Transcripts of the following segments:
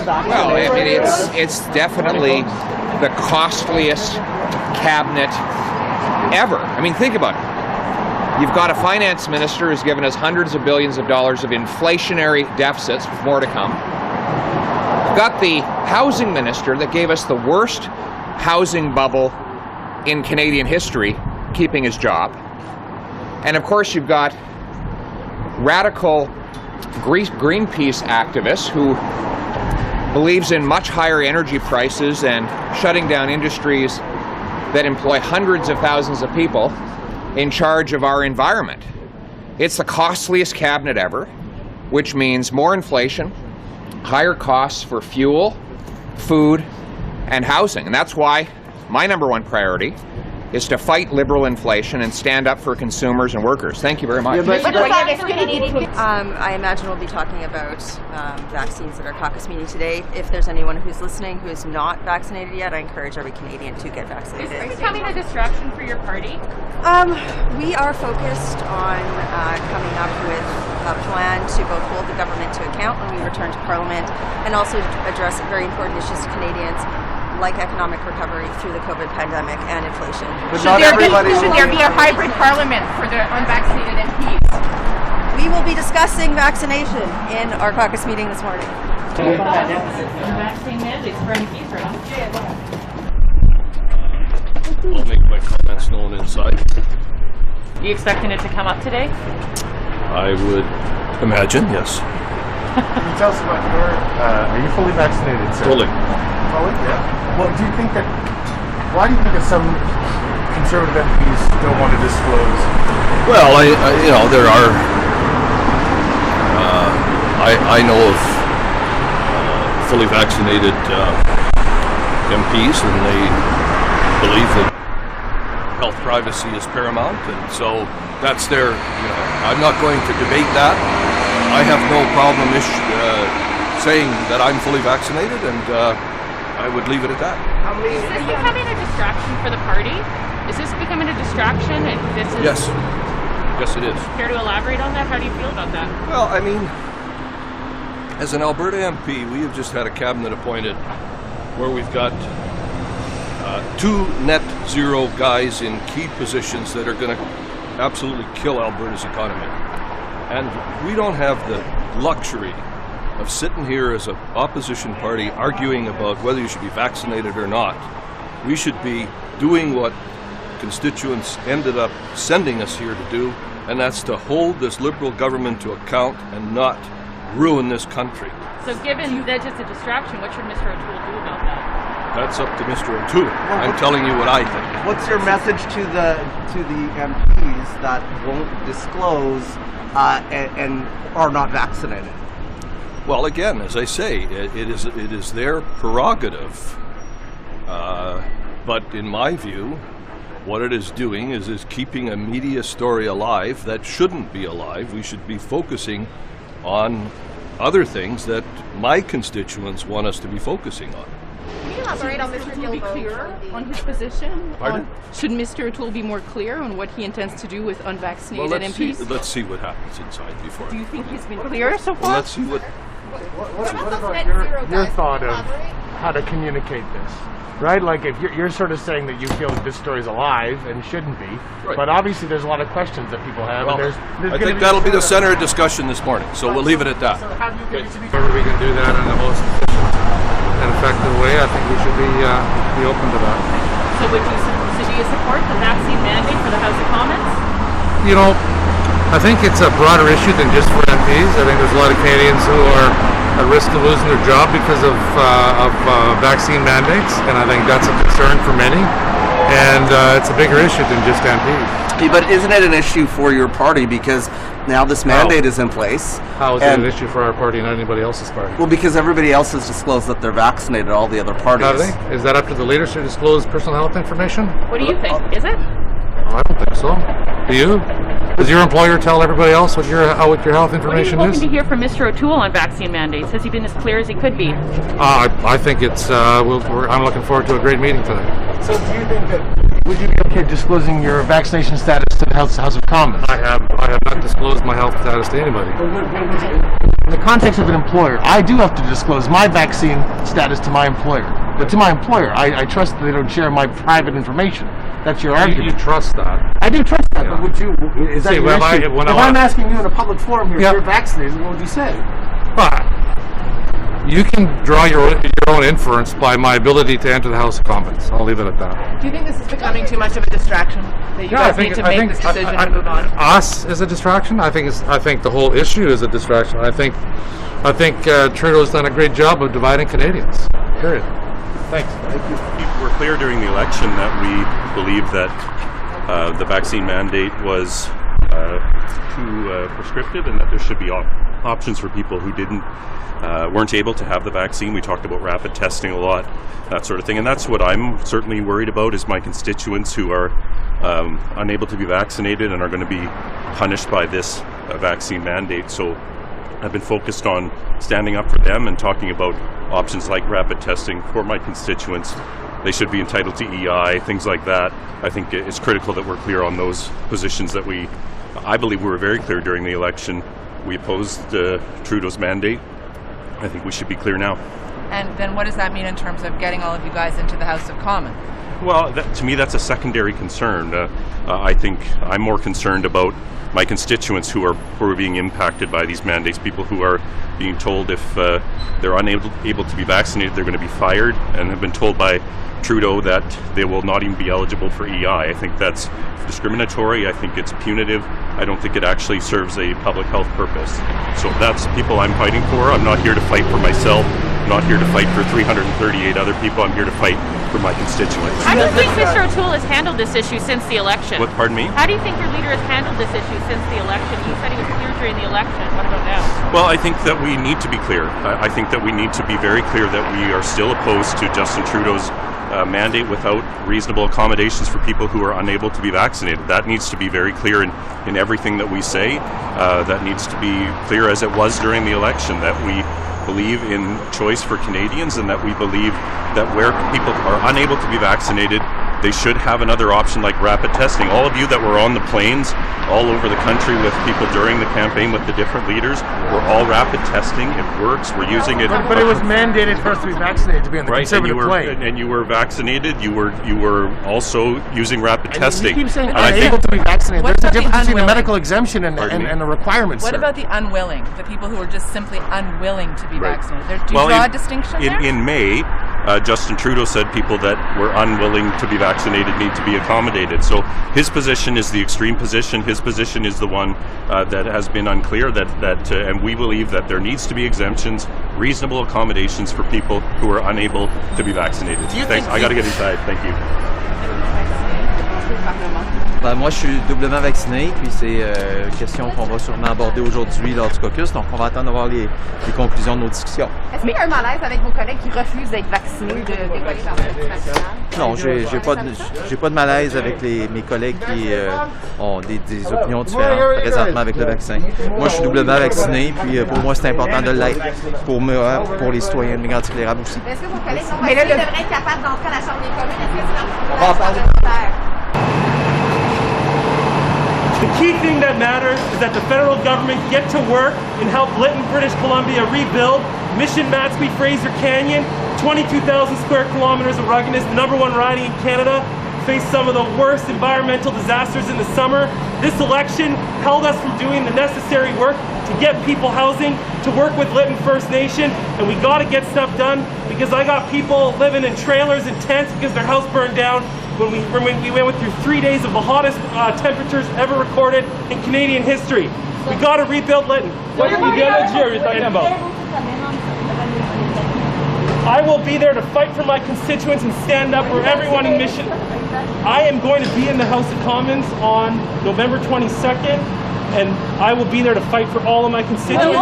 Well, I mean, it's definitely the costliest cabinet ever. I mean, think about it. You've got a finance minister who's given us hundreds of billions of dollars of inflationary deficits, with more to come. You've got the housing minister that gave us the worst housing bubble in Canadian history, keeping his job. And of course, you've got radical Greenpeace activists who believes in much higher energy prices and shutting down industries that employ hundreds of thousands of people in charge of our environment. It's the costliest cabinet ever, which means more inflation, higher costs for fuel, food, and housing. And that's why my number one priority is to fight liberal inflation and stand up for consumers and workers. Thank you very much. I imagine we'll be talking about vaccines at our caucus meeting today. If there's anyone who's listening who is not vaccinated yet, I encourage every Canadian to get vaccinated. Is this becoming a distraction for your party? We are focused on coming up with a plan to both hold the government to account when we return to Parliament and also address very important issues to Canadians, like economic recovery through the COVID pandemic and inflation. Should there be a hybrid parliament for the unvaccinated MPs? We will be discussing vaccination in our caucus meeting this morning. Vaccine mandates for MPs or not? I'll make my comments known inside. Are you expecting it to come up today? I would imagine, yes. Can you tell us about are you fully vaccinated, sir? Fully. Fully? Yeah. Well, why do you think that some Conservative MPs don't want to disclose? Well, there are, I know of fully vaccinated MPs, and they believe that health privacy is paramount, and so that's their, I'm not going to debate that. I have no problem saying that I'm fully vaccinated, and I would leave it at that. Is this becoming a distraction for the party? Is this becoming a distraction? Yes. Yes, it is. Care to elaborate on that? How do you feel about that? Well, I mean, as an Alberta MP, we have just had a cabinet appointed where we've got two net zero guys in key positions that are going to absolutely kill Alberta's economy. And we don't have the luxury of sitting here as an opposition party arguing about whether you should be vaccinated or not. We should be doing what constituents ended up sending us here to do, and that's to hold this Liberal government to account and not ruin this country. So given that it's a distraction, what should Mr. O'Toole do about that? That's up to Mr. O'Toole. I'm telling you what I think. What's your message to the MPs that won't disclose and are not vaccinated? Well, again, as I say, it is their prerogative. But in my view, what it is doing is keeping a media story alive that shouldn't be alive. We should be focusing on other things that my constituents want us to be focusing on. Can you elaborate on Mr. O'Toole be clearer on his position? Should Mr. O'Toole be more clear on what he intends to do with unvaccinated MPs? Let's see what happens inside before. Do you think he's been clear so far? Well, let's see what. What about your thought of how to communicate this? Right? Like, if you're sort of saying that you feel that this story is alive and shouldn't be, right. But obviously there's a lot of questions that people have. Well, and I think that'll be the center of discussion this morning, so we'll leave it at that. So how do you think Whenever we can do that in the most efficient and effective way, I think we should be open to that. So do you support the vaccine mandate for the House of Commons? I think it's a broader issue than just for MPs. I think there's a lot of Canadians who are at risk of losing their job because of vaccine mandates, and I think that's a concern for many. And it's a bigger issue than just MPs. But isn't it an issue for your party because now this mandate is in place? How is it an issue for our party and not anybody else's party? Well, because everybody else has disclosed that they're vaccinated, all the other parties. How do they? Is that up to the leaders to disclose personal health information? What do you think? Is it? I don't think so. Do you? Does your employer tell everybody else what your health information What are you hoping is? to hear from Mr. O'Toole on vaccine mandates? Has he been as clear as he could be? I think it's. I'm looking forward to a great meeting today. So do you think that would you be okay disclosing your vaccination status to the House of Commons? I have not disclosed my health status to anybody. in the context of an employer, I do have to disclose my vaccine status to my employer. But to my employer, I trust that they don't share my private information. That's your argument. You trust that? I do trust that, but would you? Is that See, your issue? If I'm asking you in a public forum here, if you're vaccinated, what would you say? You can draw your own inference by my ability to enter the House of Commons. I'll leave it at that. Do you think this is becoming too much of a distraction? That you guys need to make this decision and move on? Us is a distraction. I think the whole issue is a distraction. I think Trudeau's done a great job of dividing Canadians. Period. Thanks. We're clear during the election that we believe that the vaccine mandate was too prescriptive, and that there should be options for people who weren't able to have the vaccine. We talked about rapid testing a lot, that sort of thing, and that's what I'm certainly worried about, is my constituents who are unable to be vaccinated and are going to be punished by this vaccine mandate. So I've been focused on standing up for them and talking about options like rapid testing for my constituents. They should be entitled to EI, things like that. I think it's critical that we're clear on those positions that I believe we were very clear during the election. We opposed Trudeau's mandate. I think we should be clear now. And then what does that mean in terms of getting all of you guys into the House of Commons? Well, to me, that's a secondary concern. I think I'm more concerned about my constituents who are being impacted by these mandates, people who are being told if they're unable to be vaccinated, they're going to be fired, and have been told by Trudeau that they will not even be eligible for EI. I think that's discriminatory. I think it's punitive. I don't think it actually serves a public health purpose. So that's people I'm fighting for. I'm not here to fight for myself. I'm not here to fight for 338 other people. I'm here to fight for my constituents. How do you think Mr. O'Toole has handled this issue since the election? Pardon me? How do you think your leader has handled this issue since the election? You said he was clear during the election. What about now? Well, I think that we need to be clear. I think that we need to be very clear that we are still opposed to Justin Trudeau's mandate without reasonable accommodations for people who are unable to be vaccinated. That needs to be very clear in everything that we say. That needs to be clear as it was during the election, that we believe in choice for Canadians, and that we believe that where people are unable to be vaccinated, they should have another option like rapid testing. All of you that were on the planes all over the country with people during the campaign with the different leaders, we're all rapid testing. It works. We're using it. But it was mandated for us to be vaccinated to be on the Conservative plane. And you were vaccinated. You were also using rapid testing. You keep saying unable to be vaccinated. There's a difference between a medical exemption and the requirements. What about the unwilling, the people who are just simply unwilling to be vaccinated? Do you draw a distinction there? In May, Justin Trudeau said people that were unwilling to be vaccinated need to be accommodated. So his position is the extreme position. His position is the one that has been unclear. And we believe that there needs to be exemptions, reasonable accommodations for people who are unable to be vaccinated. Thanks. I got to get inside. Thank you. Moi, je suis doublement vacciné, puis c'est une question qu'on va sûrement aborder aujourd'hui lors du caucus, donc on va attendre d'avoir les conclusions de nos discussions. Est-ce qu'il y a un malaise avec vos collègues qui refusent d'être vaccinés, de décoller par le national? Non, j'ai pas de malaise avec mes collègues qui ont des opinions différentes présentement avec le vaccin. Moi, je suis doublement vacciné, puis pour moi, c'est important de l'être pour les citoyens de Mégantic-Lérable aussi. Est-ce que vos collègues non vaccinés devraient être capables d'entrer à la Chambre des communes? Est-ce que c'est leur parlementaire? The key thing that matters is that the federal government get to work and help Lytton, British Columbia rebuild Mission Matsqui Fraser Canyon, 22,000 square kilometers of ruggedness, the #1 riding in Canada, faced some of the worst environmental disasters in the summer. This election held us from doing the necessary work to get people housing, to work with Lytton First Nation, and we got to get stuff done because I got people living in trailers and tents because their house burned down when we went through 3 days of the hottest temperatures ever recorded in Canadian history. We got to rebuild Lytton. What ideology are you talking about? I will be there to fight for my constituents and stand up for everyone in Mission. I am going to be in the House of Commons on November 22nd, and I will be there to fight for all of my constituents.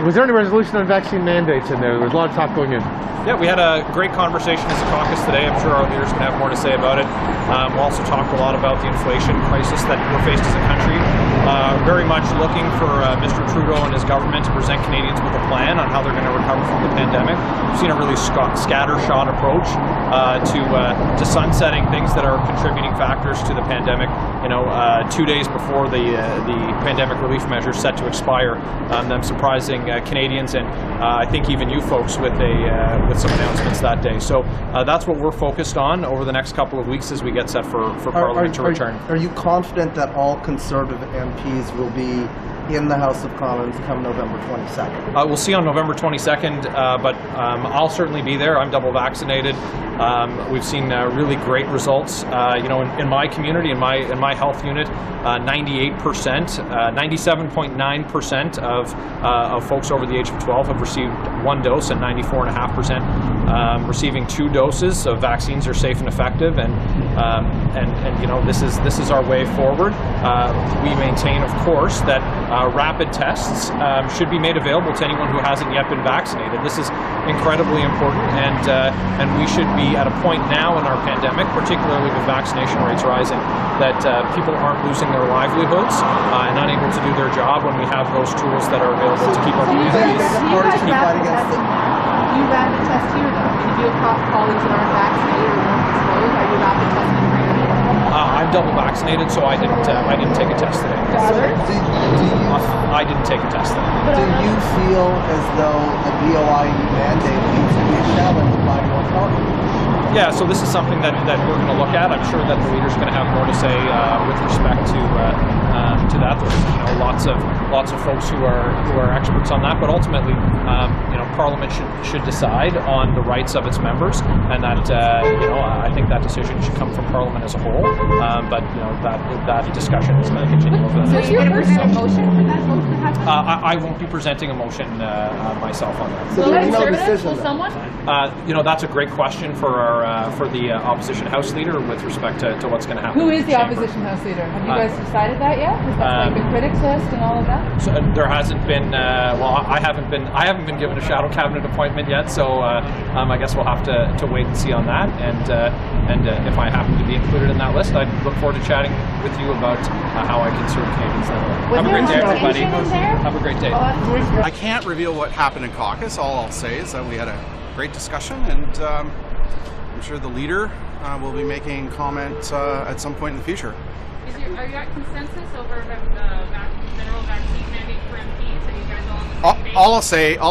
Was there any resolution on vaccine mandates in there? There was a lot of talk going in. Yeah, we had a great conversation as a caucus today. I'm sure our leaders can have more to say about it. We'll also talk a lot about the inflation crisis that we're faced as a country. very much looking for Mr. Trudeau and his government to present Canadians with a plan on how they're going to recover from the pandemic. We've seen a really scattershot approach to sunsetting things that are contributing factors to the pandemic. 2 days before the pandemic relief measures set to expire, them surprising Canadians and I think even you folks with some announcements that day. So that's what we're focused on over the next couple of weeks as we get set for Parliament to return. Are you confident that all Conservative MPs will be in the House of Commons come November 22nd? We'll see on November 22nd, but I'll certainly be there. I'm double vaccinated. We've seen really great results. In my community, in my health unit, 98%, 97.9% of folks over the age of 12 have received one dose, and 94.5% receiving 2 doses of vaccines are safe and effective. And this is our way forward. We maintain, of course, that rapid tests should be made available to anyone who hasn't yet been vaccinated. This is incredibly important, and we should be at a point now in our pandemic, particularly with vaccination rates rising, that people aren't losing their livelihoods and unable to do their job when we have those tools that are available to keep our communities. You ran the test here, though. If you have colleagues that aren't vaccinated or weren't exposed, are you rapid testing for you? I'm double vaccinated, so I didn't take a test today. I didn't take a test today. Do you feel as though a BOIE mandate needs to be challenged by your party? Yeah, so this is something that we're going to look at. I'm sure that the leader's going to have more to say with respect to that. There's lots of folks who are experts on that, but ultimately, Parliament should decide on the rights of its members, and that I think that decision should come from Parliament as a whole. But that discussion is going to continue over the next. So you're going to present a motion for that vote to happen? I won't be presenting a motion myself on that. So there's no decision. Will someone? That's a great question for the opposition House Leader with respect to what's going to happen. Who is the opposition House Leader? Have you guys decided that yet? Is that like the critics list and all of that? So, there hasn't been. I haven't been given a shadow cabinet appointment yet. So I guess we'll have to wait and see on that. And if I happen to be included in that list, I look forward to chatting with you about how I can serve Canadians that way. Have a great day, everybody. Have a great day. I can't reveal what happened in caucus. All I'll say is that we had a great discussion, and I'm sure the leader will be making comment at some point in the future. Are you at consensus over the federal vaccine mandate for MPs? Are you guys all on the same page? All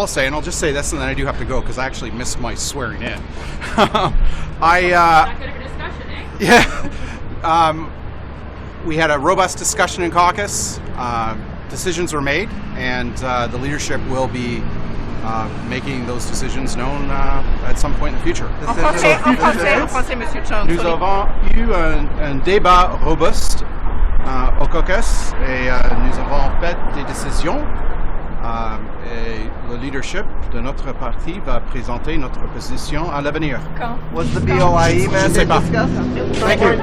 I'll say, and I'll just say this, and then I do have to go because I actually missed my swearing in. Not good of a discussion, eh? Yeah. We had a robust discussion in caucus. Decisions were made, and the leadership will be making those decisions known at some point in the future. En français, Monsieur Chong. Nous avons eu un débat robuste au caucus et nous avons fait des décisions. Et le leadership de notre parti va présenter notre position à l'avenir. Was the BOIE mandate discussed? Thank you.